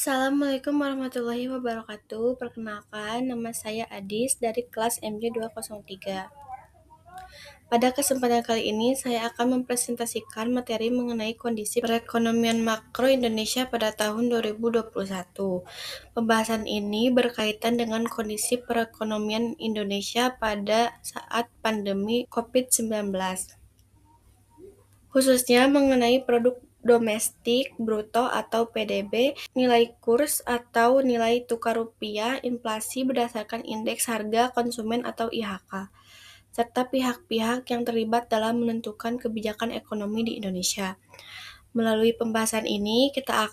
Assalamualaikum warahmatullahi wabarakatuh. Perkenalkan, nama saya Adis dari kelas MJ203. Pada kesempatan kali ini, saya akan mempresentasikan materi mengenai kondisi perekonomian makro Indonesia pada tahun 2021. Pembahasan ini berkaitan dengan kondisi perekonomian Indonesia pada saat pandemi COVID-19. Khususnya mengenai produk domestik bruto atau PDB, nilai kurs atau nilai tukar rupiah, inflasi berdasarkan indeks harga konsumen atau IHK, serta pihak-pihak yang terlibat dalam menentukan kebijakan ekonomi di Indonesia. Melalui pembahasan ini, kita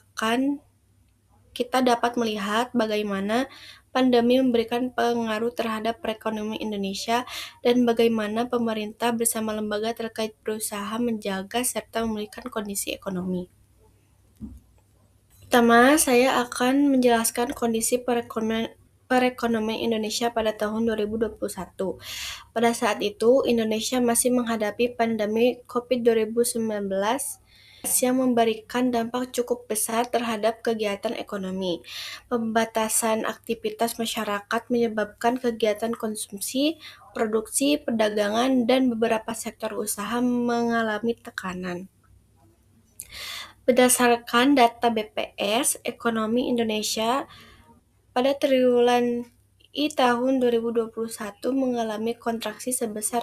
dapat melihat bagaimana pandemi memberikan pengaruh terhadap perekonomian Indonesia dan bagaimana pemerintah bersama lembaga terkait berusaha menjaga serta memulihkan kondisi ekonomi. Pertama, saya akan menjelaskan kondisi perekonomian Indonesia pada tahun 2021. Pada saat itu, Indonesia masih menghadapi pandemi COVID-19 yang memberikan dampak cukup besar terhadap kegiatan ekonomi. Pembatasan aktivitas masyarakat menyebabkan kegiatan konsumsi, produksi, perdagangan, dan beberapa sektor usaha mengalami tekanan. Berdasarkan data BPS, ekonomi Indonesia pada triwulan tahun 2021 mengalami kontraksi sebesar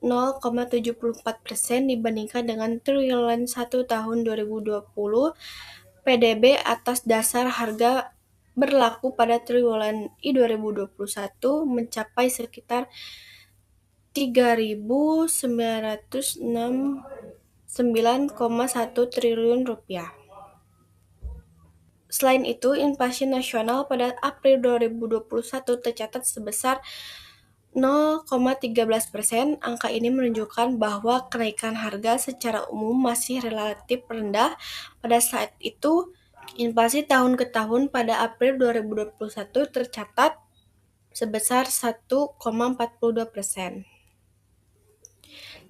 0,74% dibandingkan dengan triwulan 1 tahun 2020. PDB atas dasar harga berlaku pada triwulan 2021 mencapai sekitar 3.969,1 triliun rupiah. Selain itu, inflasi nasional pada April 2021 tercatat sebesar 0,13%. Angka ini menunjukkan bahwa kenaikan harga secara umum masih relatif rendah. Pada saat itu, inflasi tahun ke tahun pada April 2021 tercatat sebesar 1,42%.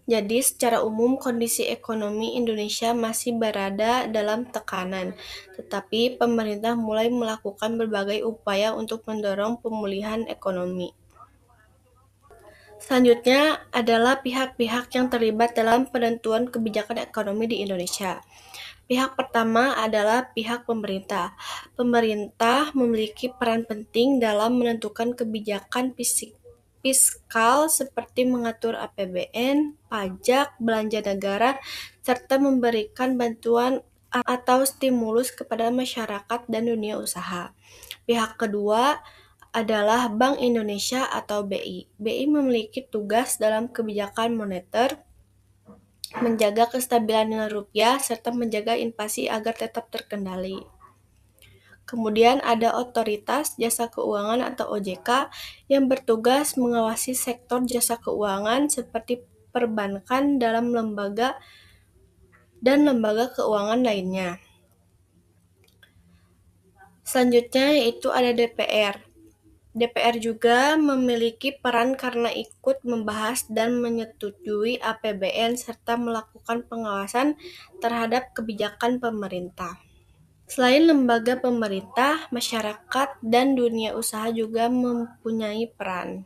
Jadi, secara umum kondisi ekonomi Indonesia masih berada dalam tekanan, tetapi pemerintah mulai melakukan berbagai upaya untuk mendorong pemulihan ekonomi. Selanjutnya adalah pihak-pihak yang terlibat dalam penentuan kebijakan ekonomi di Indonesia. Pihak pertama adalah pihak pemerintah. Pemerintah memiliki peran penting dalam menentukan kebijakan fiskal seperti mengatur APBN, pajak, belanja negara, serta memberikan bantuan atau stimulus kepada masyarakat dan dunia usaha. Pihak kedua adalah Bank Indonesia atau BI. BI memiliki tugas dalam kebijakan moneter, menjaga kestabilan nilai rupiah, serta menjaga inflasi agar tetap terkendali. Kemudian ada Otoritas Jasa Keuangan atau OJK yang bertugas mengawasi sektor jasa keuangan seperti perbankan dalam lembaga keuangan lainnya. Selanjutnya yaitu ada DPR. DPR juga memiliki peran karena ikut membahas dan menyetujui APBN serta melakukan pengawasan terhadap kebijakan pemerintah. Selain lembaga pemerintah, masyarakat dan dunia usaha juga mempunyai peran.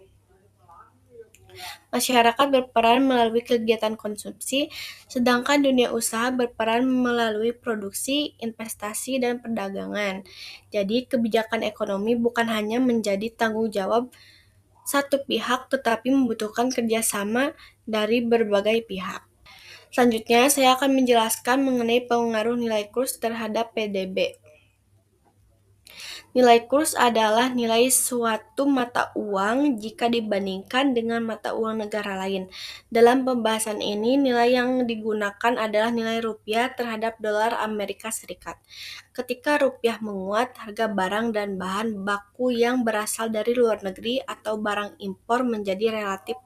Masyarakat berperan melalui kegiatan konsumsi, sedangkan dunia usaha berperan melalui produksi, investasi, dan perdagangan. Jadi, kebijakan ekonomi bukan hanya menjadi tanggung jawab satu pihak, tetapi membutuhkan kerjasama dari berbagai pihak. Selanjutnya, saya akan menjelaskan mengenai pengaruh nilai kurs terhadap PDB. Nilai kurs adalah nilai suatu mata uang jika dibandingkan dengan mata uang negara lain. Dalam pembahasan ini, nilai yang digunakan adalah nilai rupiah terhadap dolar Amerika Serikat. Ketika rupiah menguat, harga barang dan bahan baku yang berasal dari luar negeri atau barang impor menjadi relatif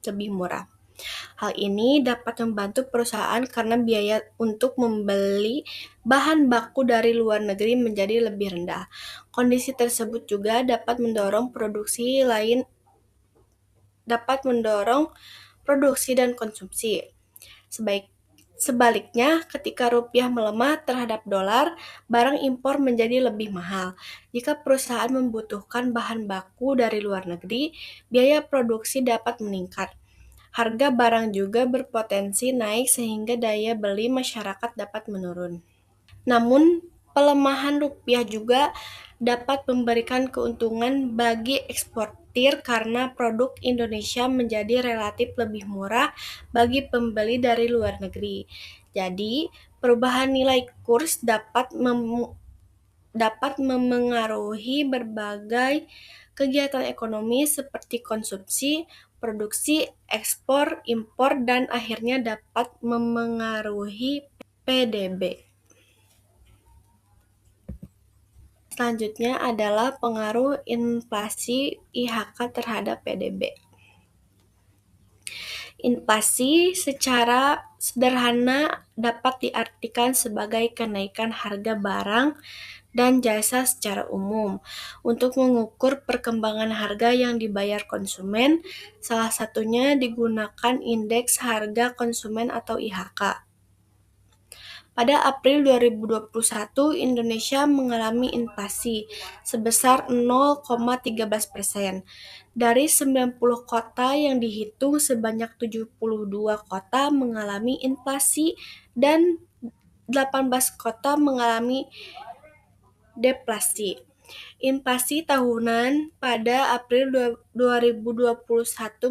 lebih murah. Hal ini dapat membantu perusahaan karena biaya untuk membeli bahan baku dari luar negeri menjadi lebih rendah. Kondisi tersebut juga dapat mendorong produksi dan konsumsi. Sebaliknya, ketika rupiah melemah terhadap dolar, barang impor menjadi lebih mahal. Jika perusahaan membutuhkan bahan baku dari luar negeri, biaya produksi dapat meningkat. Harga barang juga berpotensi naik sehingga daya beli masyarakat dapat menurun. Namun, pelemahan rupiah juga dapat memberikan keuntungan bagi eksportir karena produk Indonesia menjadi relatif lebih murah bagi pembeli dari luar negeri. Jadi, perubahan nilai kurs dapat memengaruhi berbagai kegiatan ekonomi seperti konsumsi, produksi, ekspor, impor, dan akhirnya dapat memengaruhi PDB. Selanjutnya adalah pengaruh inflasi IHK terhadap PDB. Inflasi secara sederhana dapat diartikan sebagai kenaikan harga barang dan jasa secara umum. Untuk mengukur perkembangan harga yang dibayar konsumen, salah satunya digunakan indeks harga konsumen atau IHK. Pada April 2021, Indonesia mengalami inflasi sebesar 0,13%. Dari 90 kota yang dihitung, sebanyak 72 kota mengalami inflasi dan 18 kota mengalami deflasi. Inflasi tahunan pada April 2021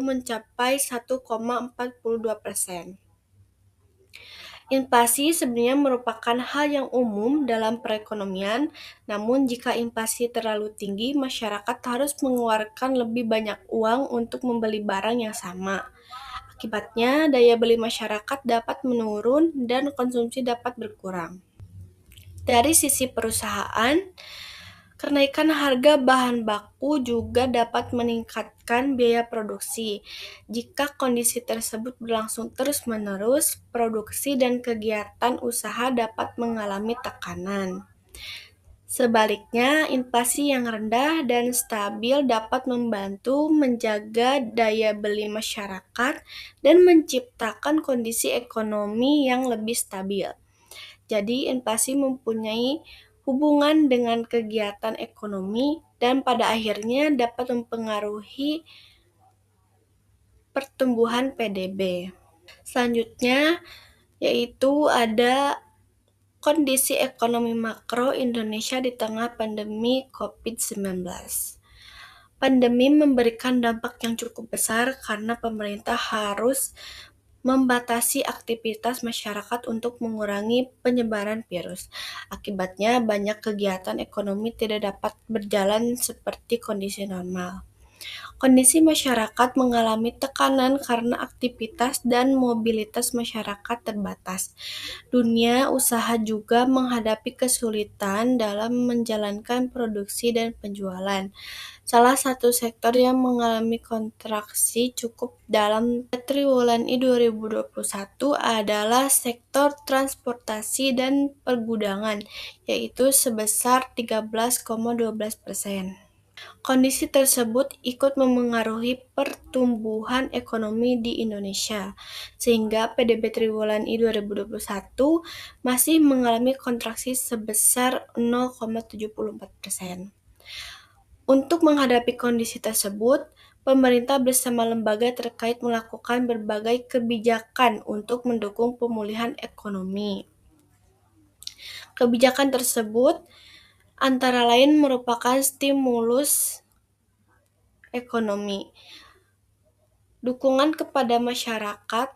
mencapai 1,42%. Inflasi sebenarnya merupakan hal yang umum dalam perekonomian, namun jika inflasi terlalu tinggi, masyarakat harus mengeluarkan lebih banyak uang untuk membeli barang yang sama. Akibatnya, daya beli masyarakat dapat menurun dan konsumsi dapat berkurang. Dari sisi perusahaan, kenaikan harga bahan baku juga dapat meningkatkan biaya produksi. Jika kondisi tersebut berlangsung terus-menerus, produksi dan kegiatan usaha dapat mengalami tekanan. Sebaliknya, inflasi yang rendah dan stabil dapat membantu menjaga daya beli masyarakat dan menciptakan kondisi ekonomi yang lebih stabil. Jadi, inflasi mempunyai hubungan dengan kegiatan ekonomi dan pada akhirnya dapat mempengaruhi pertumbuhan PDB. Selanjutnya, yaitu ada kondisi ekonomi makro Indonesia di tengah pandemi COVID-19. Pandemi memberikan dampak yang cukup besar karena pemerintah harus membatasi aktivitas masyarakat untuk mengurangi penyebaran virus. Akibatnya, banyak kegiatan ekonomi tidak dapat berjalan seperti kondisi normal. Kondisi masyarakat mengalami tekanan karena aktivitas dan mobilitas masyarakat terbatas. Dunia usaha juga menghadapi kesulitan dalam menjalankan produksi dan penjualan. Salah satu sektor yang mengalami kontraksi cukup dalam triwulan 2021 adalah sektor transportasi dan pergudangan, yaitu sebesar 13,12%. Kondisi tersebut ikut memengaruhi pertumbuhan ekonomi di Indonesia, sehingga PDB triwulan 2021 masih mengalami kontraksi sebesar 0,74%. Untuk menghadapi kondisi tersebut, pemerintah bersama lembaga terkait melakukan berbagai kebijakan untuk mendukung pemulihan ekonomi. Kebijakan tersebut antara lain merupakan stimulus ekonomi, dukungan kepada masyarakat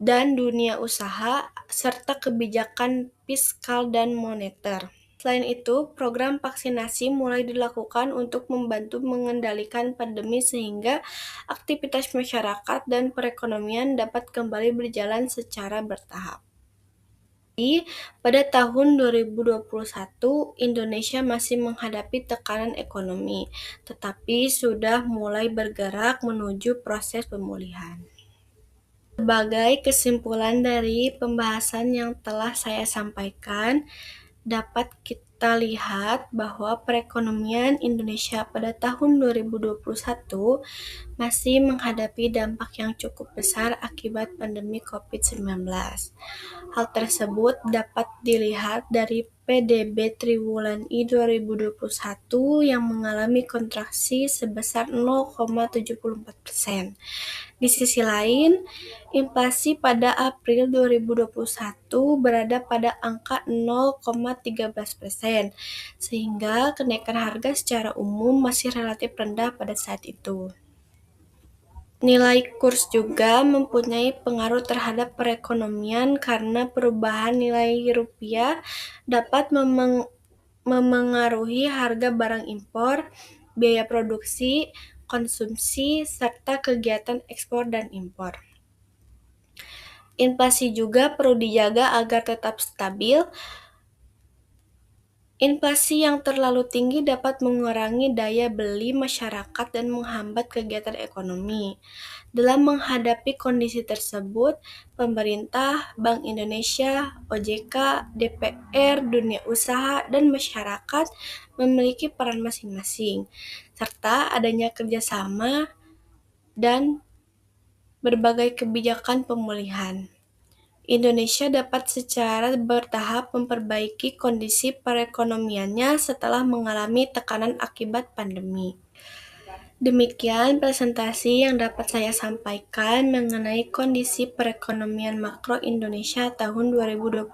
dan dunia usaha, serta kebijakan fiskal dan moneter. Selain itu, program vaksinasi mulai dilakukan untuk membantu mengendalikan pandemi sehingga aktivitas masyarakat dan perekonomian dapat kembali berjalan secara bertahap. Pada tahun 2021, Indonesia masih menghadapi tekanan ekonomi, tetapi sudah mulai bergerak menuju proses pemulihan. Sebagai kesimpulan dari pembahasan yang telah saya sampaikan, dapat kita kita lihat bahwa perekonomian Indonesia pada tahun 2021 masih menghadapi dampak yang cukup besar akibat pandemi COVID-19. Hal tersebut dapat dilihat dari PDB triwulan I 2021 yang mengalami kontraksi sebesar 0,74%. Di sisi lain, inflasi pada April 2021 berada pada angka 0,13%, sehingga kenaikan harga secara umum masih relatif rendah pada saat itu. Nilai kurs juga mempunyai pengaruh terhadap perekonomian karena perubahan nilai rupiah dapat memengaruhi harga barang impor, biaya produksi, konsumsi, serta kegiatan ekspor dan impor. Inflasi juga perlu dijaga agar tetap stabil. Inflasi yang terlalu tinggi dapat mengurangi daya beli masyarakat dan menghambat kegiatan ekonomi. Dalam menghadapi kondisi tersebut, pemerintah, Bank Indonesia, OJK, DPR, dunia usaha, dan masyarakat memiliki peran masing-masing, serta adanya kerjasama dan berbagai kebijakan pemulihan. Indonesia dapat secara bertahap memperbaiki kondisi perekonomiannya setelah mengalami tekanan akibat pandemi. Demikian presentasi yang dapat saya sampaikan mengenai kondisi perekonomian makro Indonesia tahun 2021.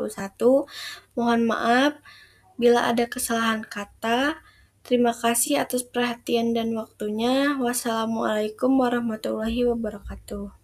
Mohon maaf bila ada kesalahan kata. Terima kasih atas perhatian dan waktunya. Wassalamualaikum warahmatullahi wabarakatuh.